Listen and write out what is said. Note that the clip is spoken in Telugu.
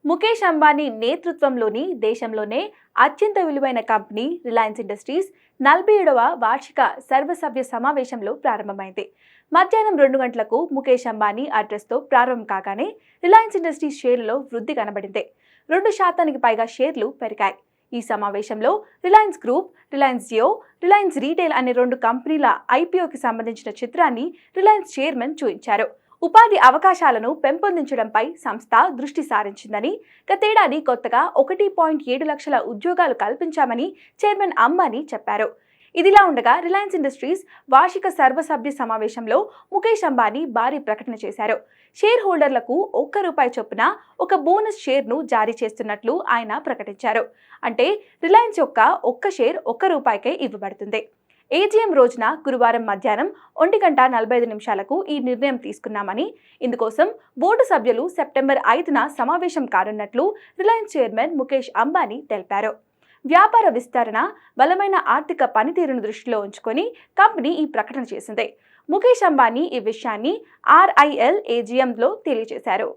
ముఖేష్ అంబానీ నేతృత్వంలోని దేశంలోనే అత్యంత విలువైన కంపెనీ రిలయన్స్ ఇండస్ట్రీస్ 47వ వార్షిక సర్వసభ్య సమావేశంలో ప్రారంభమైంది. మధ్యాహ్నం 2 గంటలకు ముఖేష్ అంబానీ అడ్రస్తో ప్రారంభం కాగానే రిలయన్స్ ఇండస్ట్రీస్ షేర్లలో వృద్ధి కనబడింది. 2% పైగా షేర్లు పెరిగాయి. ఈ సమావేశంలో Reliance group, Reliance Jio, Reliance retail అనే 2 కంపెనీల ఐపీఓకి సంబంధించిన చిత్రాన్ని రిలయన్స్ చైర్మన్ చూపించారు. ఉపాధి అవకాశాలను పెంపొందించడంపై సంస్థ దృష్టి సారించిందని, గతేడాది కొత్తగా 1.7 లక్షల ఉద్యోగాలు కల్పించామని చైర్మన్ అంబానీ చెప్పారు. ఇదిలా ఉండగా రిలయన్స్ ఇండస్ట్రీస్ వార్షిక సర్వసభ్య సమావేశంలో ముఖేష్ అంబానీ భారీ ప్రకటన చేశారు. షేర్ హోల్డర్లకు ₹1 చొప్పున ఒక బోనస్ షేర్ను జారీ చేస్తున్నట్లు ఆయన ప్రకటించారు. అంటే రిలయన్స్ యొక్క ఒక్క షేర్ ₹1కే ఇవ్వబడుతుంది. ఏజీఎం రోజున గురువారం మధ్యాహ్నం 1:45 ఈ నిర్ణయం తీసుకున్నామని, ఇందుకోసం బోర్డు సభ్యులు సెప్టెంబర్ 5న సమావేశం కానున్నట్లు రిలయన్స్ చైర్మన్ ముఖేష్ అంబానీ తెలిపారు. వ్యాపార విస్తరణ, బలమైన ఆర్థిక పనితీరును దృష్టిలో ఉంచుకొని కంపెనీ ఈ ప్రకటన చేసింది. ముఖేష్ అంబానీ ఈ విషయాన్ని RIL ఏజీఎంలో తెలియజేశారు.